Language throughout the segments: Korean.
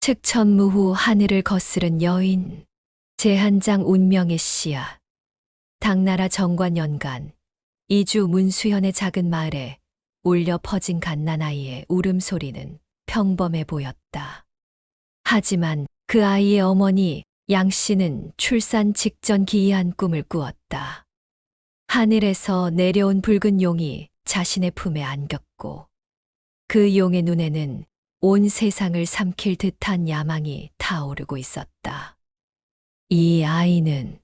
측천무후 하늘을 거스른 여인, 제한장 운명의 씨앗. 당나라 정관 연간 이주 문수현의 작은 마을에 울려 퍼진 갓난아이의 울음소리는 평범해 보였다. 하지만 그 아이의 어머니 양 씨는 출산 직전 기이한 꿈을 꾸었다. 하늘에서 내려온 붉은 용이 자신의 품에 안겼고 그 용의 눈에는 온 세상을 삼킬 듯한 야망이 타오르고 있었다. 이 아이는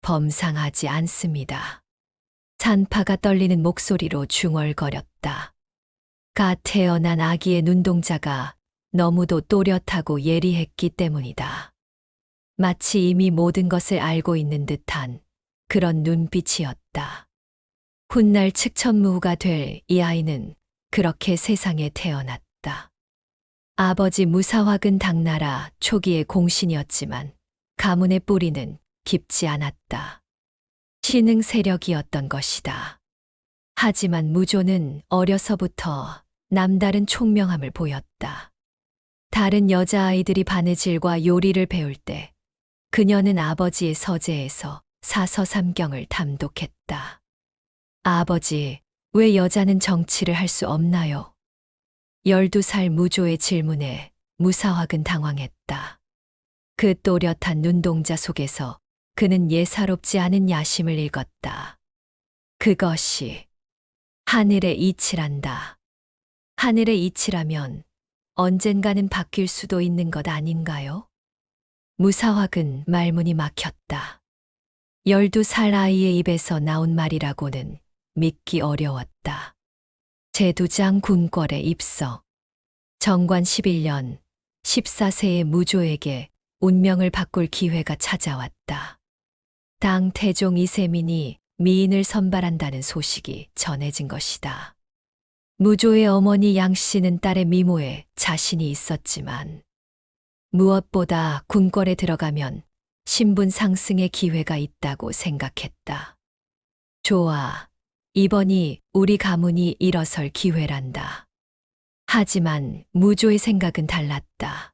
범상하지 않습니다. 잔파가 떨리는 목소리로 중얼거렸다. 갓 태어난 아기의 눈동자가 너무도 또렷하고 예리했기 때문이다. 마치 이미 모든 것을 알고 있는 듯한 그런 눈빛이었다. 훗날 측천무후가 될 이 아이는 그렇게 세상에 태어났다. 아버지 무사확은 당나라 초기의 공신이었지만 가문의 뿌리는 깊지 않았다. 신흥 세력이었던 것이다. 하지만 무조는 어려서부터 남다른 총명함을 보였다. 다른 여자아이들이 바느질과 요리를 배울 때 그녀는 아버지의 서재에서 사서삼경을 담독했다. 아버지, 왜 여자는 정치를 할 수 없나요? 12살 무조의 질문에 무사확은 당황했다. 그 또렷한 눈동자 속에서 그는 예사롭지 않은 야심을 읽었다. 그것이 하늘의 이치란다. 하늘의 이치라면 언젠가는 바뀔 수도 있는 것 아닌가요? 무사확은 말문이 막혔다. 12살 아이의 입에서 나온 말이라고는 믿기 어려웠다. 제두장 궁궐에 입성. 정관 11년 14세의 무조에게 운명을 바꿀 기회가 찾아왔다. 당 태종 이세민이 미인을 선발한다는 소식이 전해진 것이다. 무조의 어머니 양 씨는 딸의 미모에 자신이 있었지만 무엇보다 궁궐에 들어가면 신분 상승의 기회가 있다고 생각했다. 좋아. 이번이 우리 가문이 일어설 기회란다. 하지만 무조의 생각은 달랐다.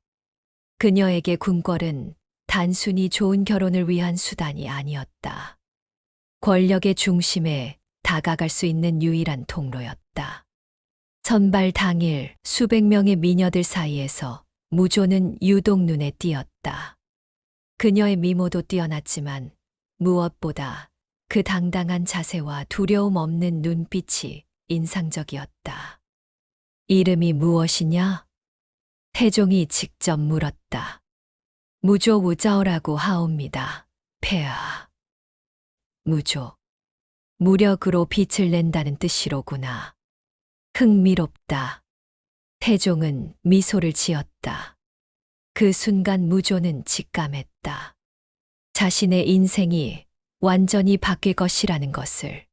그녀에게 궁궐은 단순히 좋은 결혼을 위한 수단이 아니었다. 권력의 중심에 다가갈 수 있는 유일한 통로였다. 선발 당일 수백 명의 미녀들 사이에서 무조는 유독 눈에 띄었다. 그녀의 미모도 뛰어났지만 무엇보다 그 당당한 자세와 두려움 없는 눈빛이 인상적이었다. 이름이 무엇이냐? 태종이 직접 물었다. 무조 우자오라고 하옵니다. 폐하. 무조. 무력으로 빛을 낸다는 뜻이로구나. 흥미롭다. 태종은 미소를 지었다. 그 순간 무조는 직감했다. 자신의 인생이 완전히 바뀔 것이라는 것을.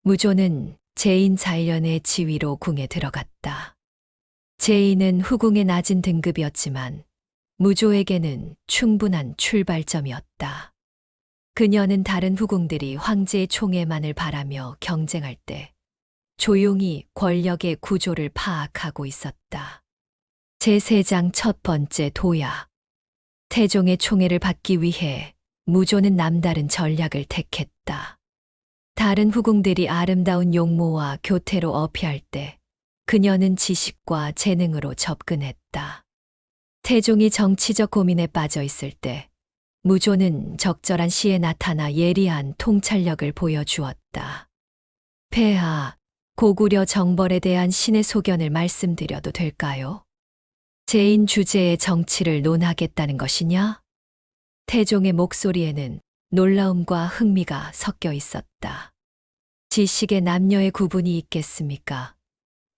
무조는 제인 자일련의 지위로 궁에 들어갔다. 제인은 후궁의 낮은 등급이었지만 무조에게는 충분한 출발점이었다. 그녀는 다른 후궁들이 황제의 총애만을 바라며 경쟁할 때 조용히 권력의 구조를 파악하고 있었다. 제3장 첫 번째 도야. 태종의 총애를 받기 위해 무조는 남다른 전략을 택했다. 다른 후궁들이 아름다운 용모와 교태로 어피할 때 그녀는 지식과 재능으로 접근했다. 태종이 정치적 고민에 빠져 있을 때 무조는 적절한 시에 나타나 예리한 통찰력을 보여주었다. 폐하, 고구려 정벌에 대한 신의 소견을 말씀드려도 될까요? 제인 주제의 정치를 논하겠다는 것이냐? 태종의 목소리에는 놀라움과 흥미가 섞여 있었다. 지식의 남녀의 구분이 있겠습니까?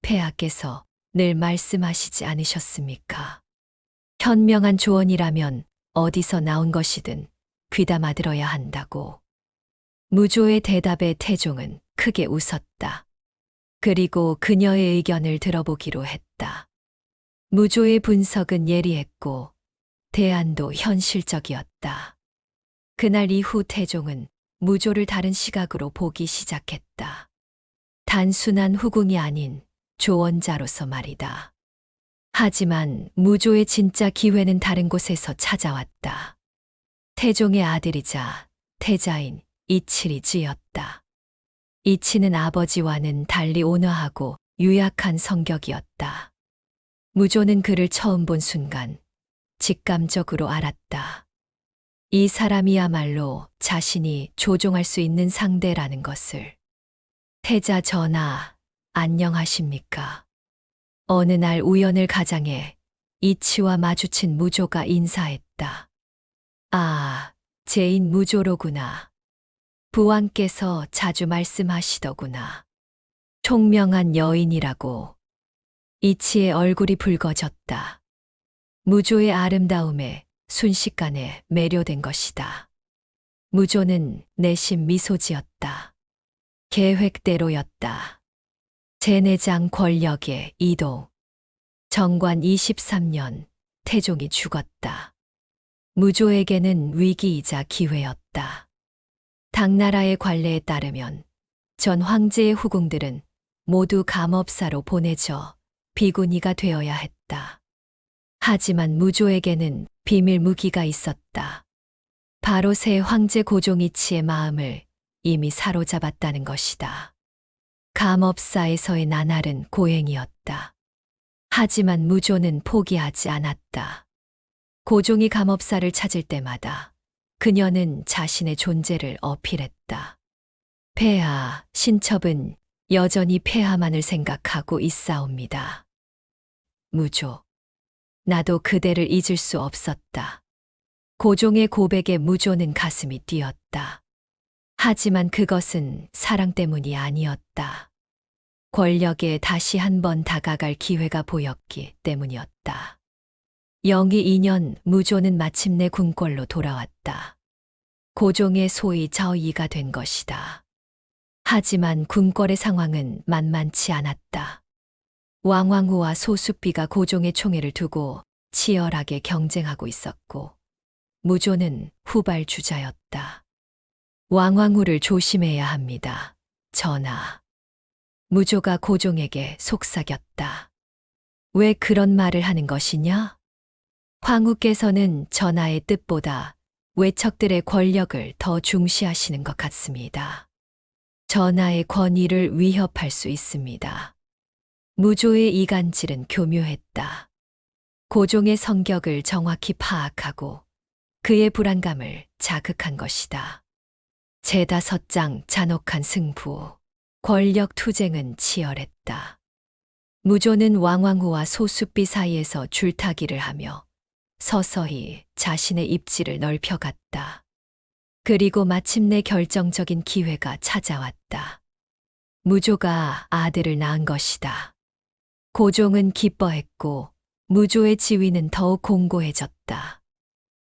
폐하께서 늘 말씀하시지 않으셨습니까? 현명한 조언이라면 어디서 나온 것이든 귀담아 들어야 한다고. 무조의 대답에 태종은 크게 웃었다. 그리고 그녀의 의견을 들어보기로 했다. 무조의 분석은 예리했고 대안도 현실적이었다. 그날 이후 태종은 무조를 다른 시각으로 보기 시작했다. 단순한 후궁이 아닌 조언자로서 말이다. 하지만 무조의 진짜 기회는 다른 곳에서 찾아왔다. 태종의 아들이자 태자인 이칠이지였다. 이치는 아버지와는 달리 온화하고 유약한 성격이었다. 무조는 그를 처음 본 순간 직감적으로 알았다. 이 사람이야말로 자신이 조종할 수 있는 상대라는 것을. 태자 전하, 안녕하십니까? 어느 날 우연을 가장해 이치와 마주친 무조가 인사했다. 아, 제인 무조로구나. 부왕께서 자주 말씀하시더구나. 총명한 여인이라고. 이치의 얼굴이 붉어졌다. 무조의 아름다움에 순식간에 매료된 것이다. 무조는 내심 미소 지었다. 계획대로였다. 제내장 권력의 이동. 정관 23년 태종이 죽었다. 무조에게는 위기이자 기회였다. 당나라의 관례에 따르면 전 황제의 후궁들은 모두 감업사로 보내져 비구니가 되어야 했다. 하지만 무조에게는 비밀 무기가 있었다. 바로 새 황제 고종 이치의 마음을 이미 사로잡았다는 것이다. 감업사에서의 나날은 고행이었다. 하지만 무조는 포기하지 않았다. 고종이 감업사를 찾을 때마다 그녀는 자신의 존재를 어필했다. 폐하, 신첩은 여전히 폐하만을 생각하고 있사옵니다. 무조. 나도 그대를 잊을 수 없었다. 고종의 고백에 무조는 가슴이 뛰었다. 하지만 그것은 사랑 때문이 아니었다. 권력에 다시 한번 다가갈 기회가 보였기 때문이었다. 영희 2년 무조는 마침내 궁궐로 돌아왔다. 고종의 소위 저위가 된 것이다. 하지만 궁궐의 상황은 만만치 않았다. 왕왕후와 소수비가 고종의 총애를 두고 치열하게 경쟁하고 있었고, 무조는 후발주자였다. 왕왕후를 조심해야 합니다, 전하. 무조가 고종에게 속삭였다. 왜 그런 말을 하는 것이냐? 황후께서는 전하의 뜻보다 외척들의 권력을 더 중시하시는 것 같습니다. 전하의 권위를 위협할 수 있습니다. 무조의 이간질은 교묘했다. 고종의 성격을 정확히 파악하고 그의 불안감을 자극한 것이다. 제5장 잔혹한 승부. 권력 투쟁은 치열했다. 무조는 왕왕후와 소수비 사이에서 줄타기를 하며 서서히 자신의 입지를 넓혀갔다. 그리고 마침내 결정적인 기회가 찾아왔다. 무조가 아들을 낳은 것이다. 고종은 기뻐했고 무조의 지위는 더욱 공고해졌다.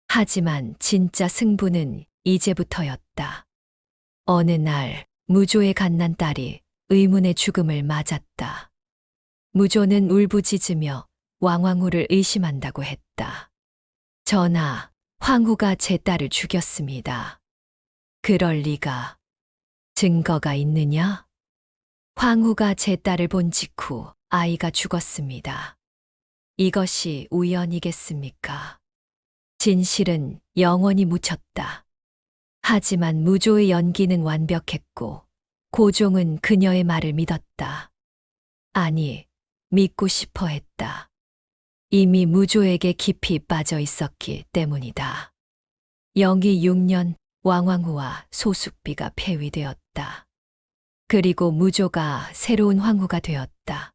하지만 진짜 승부는 이제부터였다. 어느 날 무조의 갓난딸이 의문의 죽음을 맞았다. 무조는 울부짖으며 왕왕후를 의심한다고 했다. 전하, 황후가 제 딸을 죽였습니다. 그럴 리가. 증거가 있느냐? 황후가 제 딸을 본 직후 아이가 죽었습니다. 이것이 우연이겠습니까? 진실은 영원히 묻혔다. 하지만 무조의 연기는 완벽했고 고종은 그녀의 말을 믿었다. 아니, 믿고 싶어 했다. 이미 무조에게 깊이 빠져 있었기 때문이다. 영희 6년 왕왕후와 소숙비가 폐위되었다. 그리고 무조가 새로운 황후가 되었다.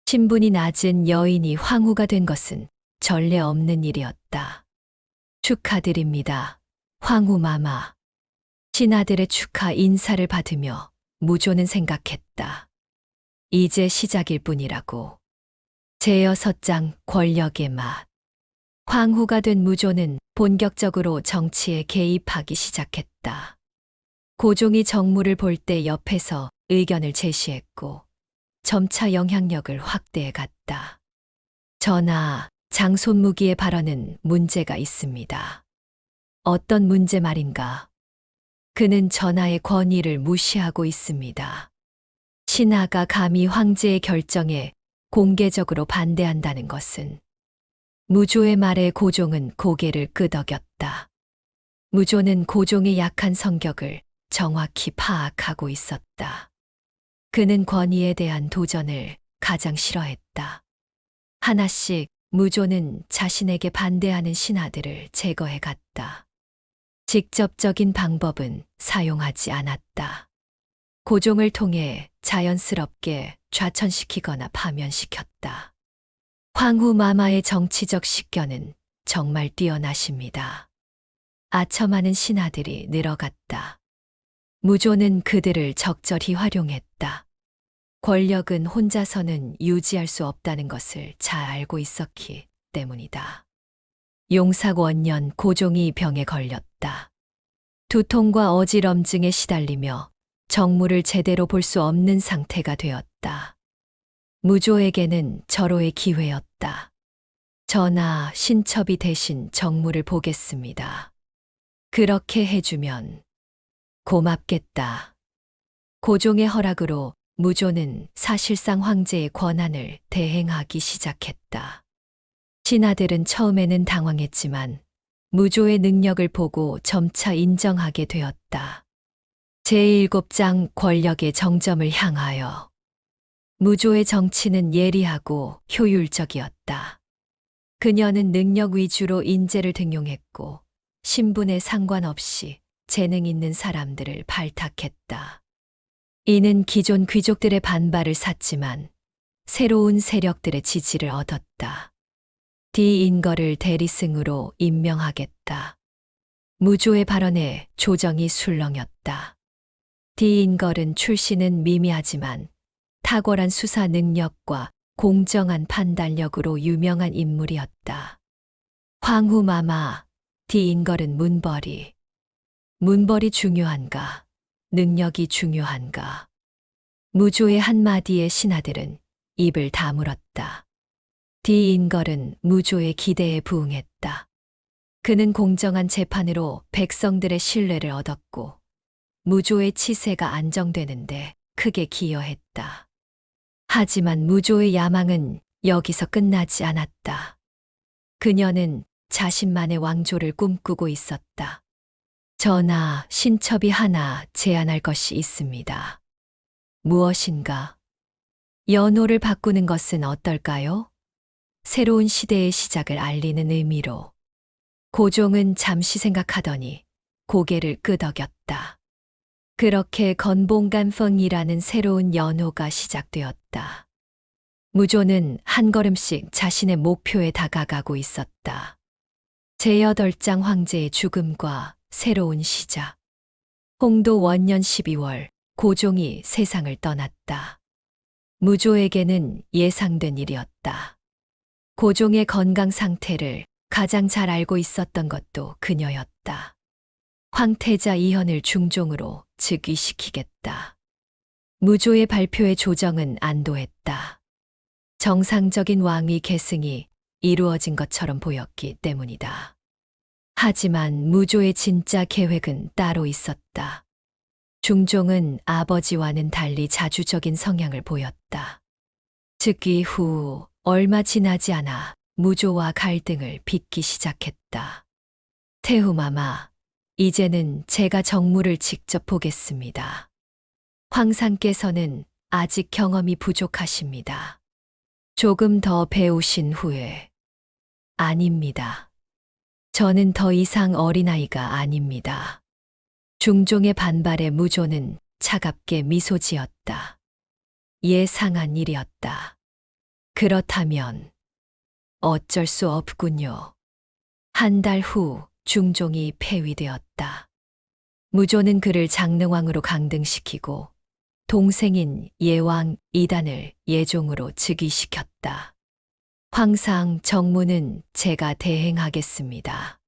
신분이 낮은 여인이 황후가 된 것은 전례 없는 일이었다. 축하드립니다, 황후 마마. 신하들의 축하 인사를 받으며 무조는 생각했다. 이제 시작일 뿐이라고. 제6장 권력의 맛. 황후가 된 무조는 본격적으로 정치에 개입하기 시작했다. 고종이 정무를 볼 때 옆에서 의견을 제시했고 점차 영향력을 확대해 갔다. 전하, 장손무기의 발언은 문제가 있습니다. 어떤 문제 말인가? 그는 전하의 권위를 무시하고 있습니다. 신하가 감히 황제의 결정에 공개적으로 반대한다는 것은. 무조의 말에 고종은 고개를 끄덕였다. 무조는 고종의 약한 성격을 정확히 파악하고 있었다. 그는 권위에 대한 도전을 가장 싫어했다. 하나씩 무조는 자신에게 반대하는 신하들을 제거해 갔다. 직접적인 방법은 사용하지 않았다. 고종을 통해 자연스럽게 좌천시키거나 파면시켰다. 황후마마의 정치적 식견은 정말 뛰어나십니다. 아첨하는 신하들이 늘어갔다. 무조는 그들을 적절히 활용했다. 권력은 혼자서는 유지할 수 없다는 것을 잘 알고 있었기 때문이다. 용삭 원년 고종이 병에 걸렸다. 두통과 어지럼증에 시달리며 정무를 제대로 볼 수 없는 상태가 되었다. 무조에게는 절호의 기회였다. 전하, 신첩이 대신 정무를 보겠습니다. 그렇게 해주면 고맙겠다. 고종의 허락으로 무조는 사실상 황제의 권한을 대행하기 시작했다. 신하들은 처음에는 당황했지만 무조의 능력을 보고 점차 인정하게 되었다. 제7장 권력의 정점을 향하여. 무조의 정치는 예리하고 효율적이었다. 그녀는 능력 위주로 인재를 등용했고 신분에 상관없이 재능 있는 사람들을 발탁했다. 이는 기존 귀족들의 반발을 샀지만 새로운 세력들의 지지를 얻었다. 디인거를 대리승으로 임명하겠다. 무조의 발언에 조정이 술렁였다. 디인걸은 출신은 미미하지만 탁월한 수사 능력과 공정한 판단력으로 유명한 인물이었다. 황후마마, 디인걸은 문벌이. 문벌이 중요한가? 능력이 중요한가? 무조의 한마디에 신하들은 입을 다물었다. 디인걸은 무조의 기대에 부응했다. 그는 공정한 재판으로 백성들의 신뢰를 얻었고 무조의 치세가 안정되는데 크게 기여했다. 하지만 무조의 야망은 여기서 끝나지 않았다. 그녀는 자신만의 왕조를 꿈꾸고 있었다. 전하, 신첩이 하나 제안할 것이 있습니다. 무엇인가? 연호를 바꾸는 것은 어떨까요? 새로운 시대의 시작을 알리는 의미로. 고종은 잠시 생각하더니 고개를 끄덕였다. 그렇게 건봉간펑이라는 새로운 연호가 시작되었다. 무조는 한 걸음씩 자신의 목표에 다가가고 있었다. 제8장 황제의 죽음과 새로운 시작. 홍도 원년 12월 고종이 세상을 떠났다. 무조에게는 예상된 일이었다. 고종의 건강 상태를 가장 잘 알고 있었던 것도 그녀였다. 황태자 이현을 중종으로 즉위시키겠다. 무조의 발표에 조정은 안도했다. 정상적인 왕위 계승이 이루어진 것처럼 보였기 때문이다. 하지만 무조의 진짜 계획은 따로 있었다. 중종은 아버지와는 달리 자주적인 성향을 보였다. 즉위 후 얼마 지나지 않아 무조와 갈등을 빚기 시작했다. 태후마마, 이제는 제가 정무를 직접 보겠습니다. 황상께서는 아직 경험이 부족하십니다. 조금 더 배우신 후에. 아닙니다. 저는 더 이상 어린아이가 아닙니다. 중종의 반발에 무조는 차갑게 미소 지었다. 예상한 일이었다. 그렇다면 어쩔 수 없군요. 한 달 후 중종이 폐위되었다. 무조는 그를 장릉왕으로 강등시키고 동생인 예왕 이단을 예종으로 즉위시켰다. 황상 정무는 제가 대행하겠습니다.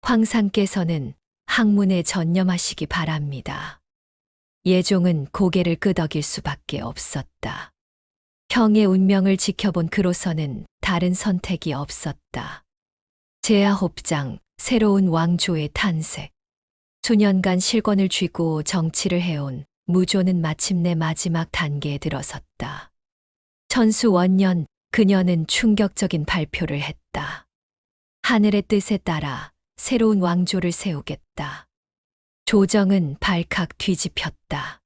황상께서는 학문에 전념하시기 바랍니다. 예종은 고개를 끄덕일 수밖에 없었다. 형의 운명을 지켜본 그로서는 다른 선택이 없었다. 제9장 새로운 왕조의 탄생. 수년간 실권을 쥐고 정치를 해온 무조는 마침내 마지막 단계에 들어섰다. 천수원년 그녀는 충격적인 발표를 했다. 하늘의 뜻에 따라 새로운 왕조를 세우겠다. 조정은 발칵 뒤집혔다.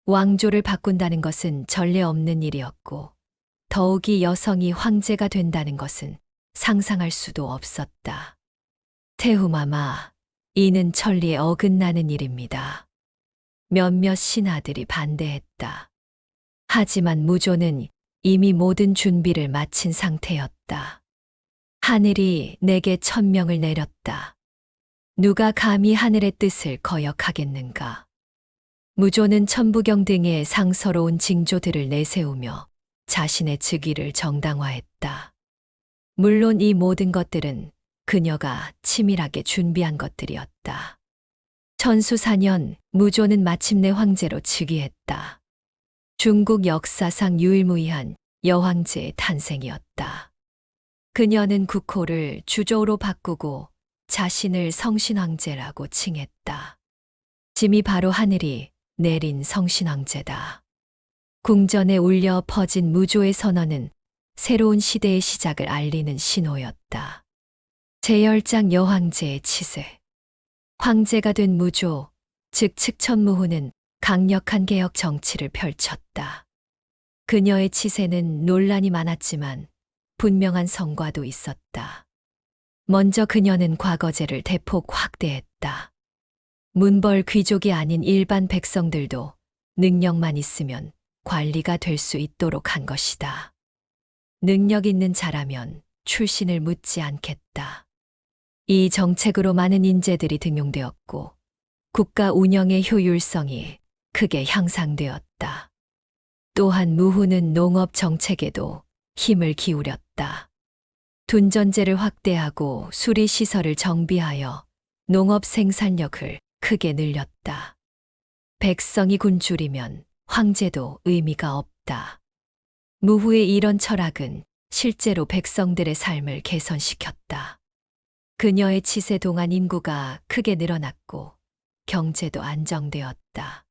왕조를 바꾼다는 것은 전례 없는 일이었고, 더욱이 여성이 황제가 된다는 것은 상상할 수도 없었다. 태후마마, 이는 천리에 어긋나는 일입니다. 몇몇 신하들이 반대했다. 하지만 무조는 이미 모든 준비를 마친 상태였다. 하늘이 내게 천명을 내렸다. 누가 감히 하늘의 뜻을 거역하겠는가? 무조는 천부경 등의 상서로운 징조들을 내세우며 자신의 즉위를 정당화했다. 물론 이 모든 것들은 그녀가 치밀하게 준비한 것들이었다. 천수 4년 무조는 마침내 황제로 즉위했다. 중국 역사상 유일무이한 여황제의 탄생이었다. 그녀는 국호를 주조로 바꾸고 자신을 성신황제라고 칭했다. 짐이 바로 하늘이 내린 성신황제다. 궁전에 울려 퍼진 무조의 선언은 새로운 시대의 시작을 알리는 신호였다. 제10장 여황제의 치세. 황제가 된 무조, 즉 측천무후는 강력한 개혁 정치를 펼쳤다. 그녀의 치세는 논란이 많았지만 분명한 성과도 있었다. 먼저 그녀는 과거제를 대폭 확대했다. 문벌 귀족이 아닌 일반 백성들도 능력만 있으면 관리가 될 수 있도록 한 것이다. 능력 있는 자라면 출신을 묻지 않겠다. 이 정책으로 많은 인재들이 등용되었고 국가 운영의 효율성이 크게 향상되었다. 또한 무후는 농업 정책에도 힘을 기울였다. 둔전제를 확대하고 수리시설을 정비하여 농업 생산력을 크게 늘렸다. 백성이 굶주리면 황제도 의미가 없다. 무후의 이런 철학은 실제로 백성들의 삶을 개선시켰다. 그녀의 치세 동안 인구가 크게 늘어났고 경제도 안정되었다.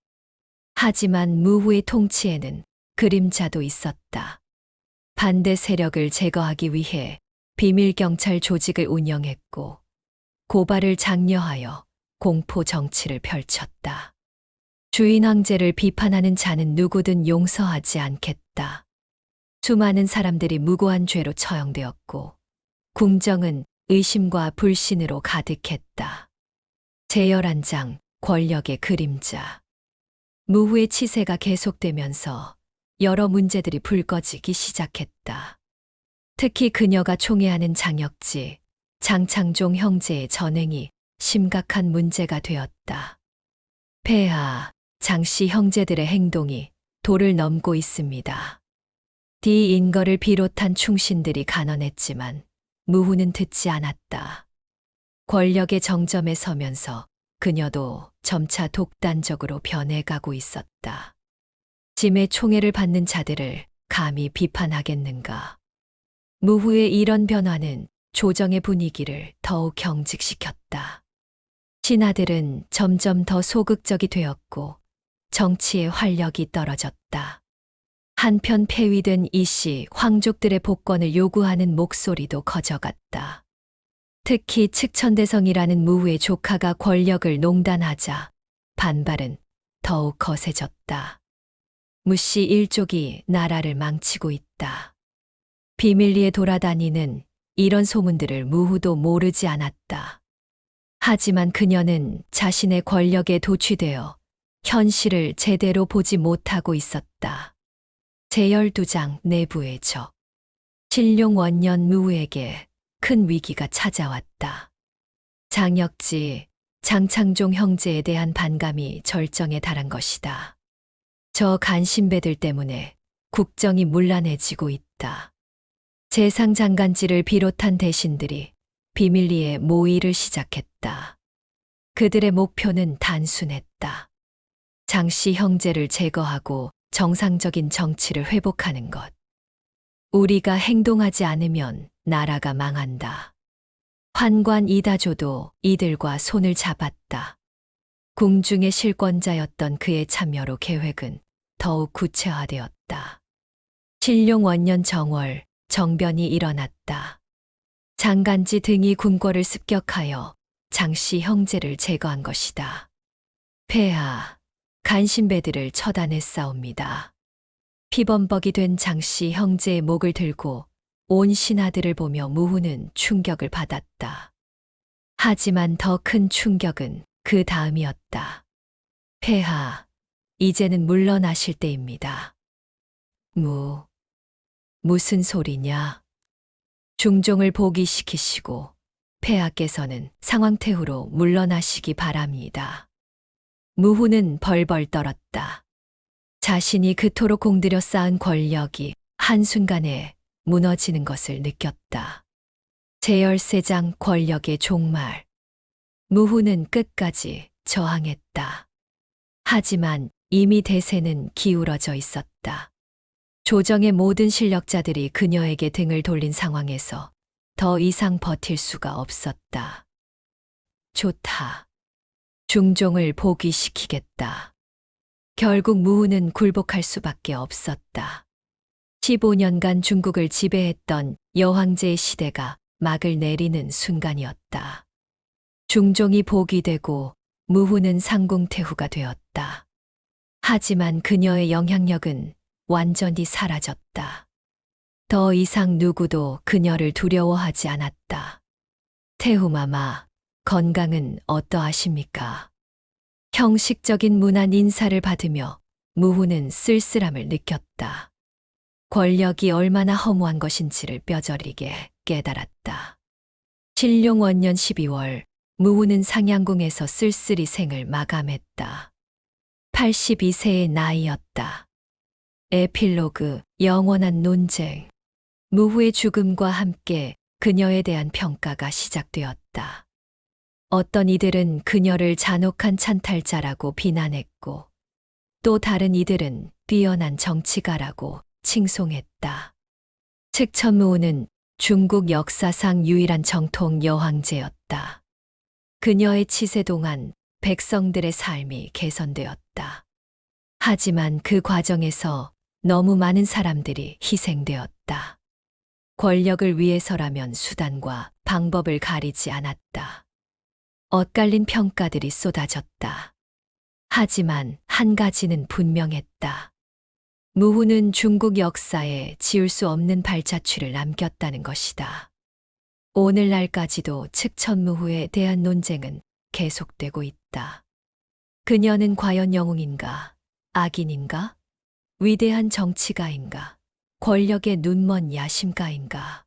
하지만 무후의 통치에는 그림자도 있었다. 반대 세력을 제거하기 위해 비밀경찰 조직을 운영했고 고발을 장려하여 공포 정치를 펼쳤다. 주인 황제를 비판하는 자는 누구든 용서하지 않겠다. 수많은 사람들이 무고한 죄로 처형되었고 궁정은 의심과 불신으로 가득했다. 제11장 권력의 그림자. 무후의 치세가 계속되면서 여러 문제들이 불거지기 시작했다. 특히 그녀가 총애하는 장혁지, 장창종 형제의 전행이 심각한 문제가 되었다. 폐하, 장씨 형제들의 행동이 도를 넘고 있습니다. 디인거를 비롯한 충신들이 간언했지만 무후는 듣지 않았다. 권력의 정점에 서면서 그녀도 점차 독단적으로 변해가고 있었다. 짐의 총애를 받는 자들을 감히 비판하겠는가. 무후의 이런 변화는 조정의 분위기를 더욱 경직시켰다. 신하들은 점점 더 소극적이 되었고 정치의 활력이 떨어졌다. 한편 폐위된 이씨 황족들의 복권을 요구하는 목소리도 커져갔다. 특히 측천대성이라는 무후의 조카가 권력을 농단하자 반발은 더욱 거세졌다. 무씨 일족이 나라를 망치고 있다. 비밀리에 돌아다니는 이런 소문들을 무후도 모르지 않았다. 하지만 그녀는 자신의 권력에 도취되어 현실을 제대로 보지 못하고 있었다. 제12장 내부의 적. 신룡원년 무후에게 큰 위기가 찾아왔다. 장혁지, 장창종 형제에 대한 반감이 절정에 달한 것이다. 저 간신배들 때문에 국정이 문란해지고 있다. 재상장간지를 비롯한 대신들이 비밀리에 모의를 시작했다. 그들의 목표는 단순했다. 장씨 형제를 제거하고 정상적인 정치를 회복하는 것. 우리가 행동하지 않으면 나라가 망한다. 환관 이다조도 이들과 손을 잡았다. 궁중의 실권자였던 그의 참여로 계획은 더욱 구체화되었다. 신룡 원년 정월 정변이 일어났다. 장간지 등이 궁궐을 습격하여 장씨 형제를 제거한 것이다. 폐하, 간신배들을 처단했사옵니다. 피범벅이 된 장씨 형제의 목을 들고 온 신하들을 보며 무후는 충격을 받았다. 하지만 더 큰 충격은 그 다음이었다. 폐하, 이제는 물러나실 때입니다. 무슨 소리냐? 중종을 복위시키시고 폐하께서는 상황태후로 물러나시기 바랍니다. 무후는 벌벌 떨었다. 자신이 그토록 공들여 쌓은 권력이 한순간에 무너지는 것을 느꼈다. 제13장 권력의 종말. 무후는 끝까지 저항했다. 하지만 이미 대세는 기울어져 있었다. 조정의 모든 실력자들이 그녀에게 등을 돌린 상황에서 더 이상 버틸 수가 없었다. 좋다. 중종을 복위시키겠다. 결국 무후는 굴복할 수밖에 없었다. 15년간 중국을 지배했던 여황제의 시대가 막을 내리는 순간이었다. 중종이 복위되고 무후는 상궁태후가 되었다. 하지만 그녀의 영향력은 완전히 사라졌다. 더 이상 누구도 그녀를 두려워하지 않았다. 태후마마, 건강은 어떠하십니까? 형식적인 무난 인사를 받으며 무후는 쓸쓸함을 느꼈다. 권력이 얼마나 허무한 것인지를 뼈저리게 깨달았다. 신룡 원년 12월, 무후는 상양궁에서 쓸쓸히 생을 마감했다. 82세의 나이였다. 에필로그, 영원한 논쟁. 무후의 죽음과 함께 그녀에 대한 평가가 시작되었다. 어떤 이들은 그녀를 잔혹한 찬탈자라고 비난했고, 또 다른 이들은 뛰어난 정치가라고 칭송했다. 측천무후는 중국 역사상 유일한 정통 여황제였다. 그녀의 치세 동안 백성들의 삶이 개선되었다. 하지만 그 과정에서 너무 많은 사람들이 희생되었다. 권력을 위해서라면 수단과 방법을 가리지 않았다. 엇갈린 평가들이 쏟아졌다. 하지만 한 가지는 분명했다. 무후는 중국 역사에 지울 수 없는 발자취를 남겼다는 것이다. 오늘날까지도 측천무후에 대한 논쟁은 계속되고 있다. 그녀는 과연 영웅인가? 악인인가? 위대한 정치가인가? 권력의 눈먼 야심가인가?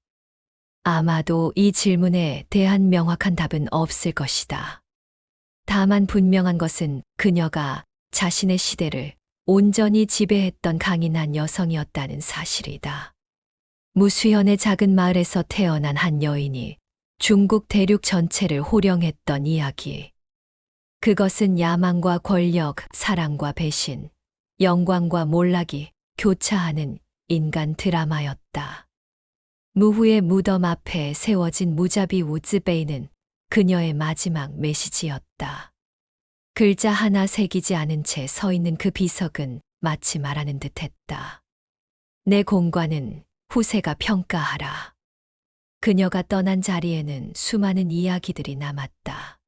아마도 이 질문에 대한 명확한 답은 없을 것이다. 다만 분명한 것은 그녀가 자신의 시대를 온전히 지배했던 강인한 여성이었다는 사실이다. 무수현의 작은 마을에서 태어난 한 여인이 중국 대륙 전체를 호령했던 이야기. 그것은 야망과 권력, 사랑과 배신, 영광과 몰락이 교차하는 인간 드라마였다. 무후의 무덤 앞에 세워진 무자비 우즈베이는 그녀의 마지막 메시지였다. 글자 하나 새기지 않은 채 서 있는 그 비석은 마치 말하는 듯했다. 내 공과는 후세가 평가하라. 그녀가 떠난 자리에는 수많은 이야기들이 남았다.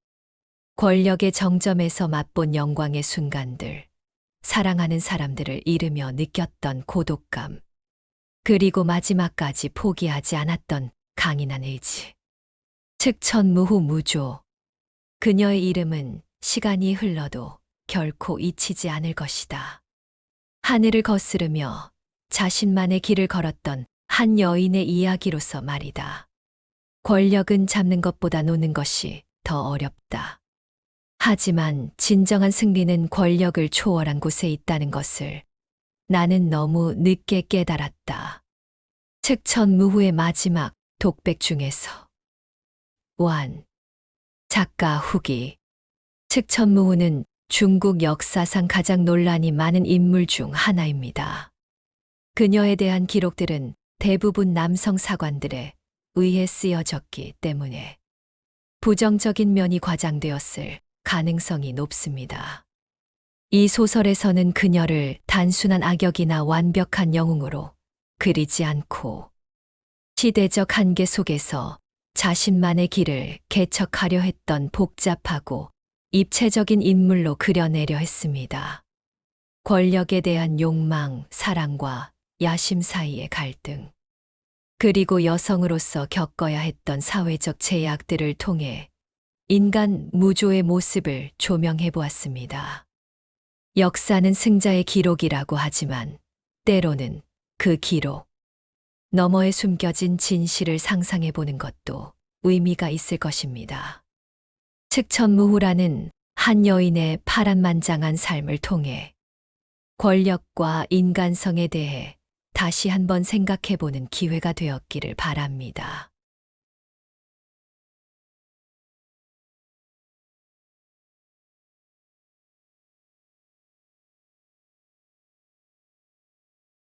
권력의 정점에서 맛본 영광의 순간들, 사랑하는 사람들을 잃으며 느꼈던 고독감, 그리고 마지막까지 포기하지 않았던 강인한 의지. 측천무후 무조. 그녀의 이름은 시간이 흘러도 결코 잊히지 않을 것이다. 하늘을 거스르며 자신만의 길을 걸었던 한 여인의 이야기로서 말이다. 권력은 잡는 것보다 놓는 것이 더 어렵다. 하지만 진정한 승리는 권력을 초월한 곳에 있다는 것을 나는 너무 늦게 깨달았다. 측천무후의 마지막 독백 중에서. 작가 후기. 측천무후는 중국 역사상 가장 논란이 많은 인물 중 하나입니다. 그녀에 대한 기록들은 대부분 남성 사관들에 의해 쓰여졌기 때문에 부정적인 면이 과장되었을 가능성이 높습니다. 이 소설에서는 그녀를 단순한 악역이나 완벽한 영웅으로 그리지 않고 시대적 한계 속에서 자신만의 길을 개척하려 했던 복잡하고 입체적인 인물로 그려내려 했습니다. 권력에 대한 욕망, 사랑과 야심 사이의 갈등, 그리고 여성으로서 겪어야 했던 사회적 제약들을 통해 인간 무조의 모습을 조명해 보았습니다. 역사는 승자의 기록이라고 하지만 때로는 그 기록 너머에 숨겨진 진실을 상상해 보는 것도 의미가 있을 것입니다. 측천무후라는 한 여인의 파란만장한 삶을 통해 권력과 인간성에 대해 다시 한번 생각해 보는 기회가 되었기를 바랍니다.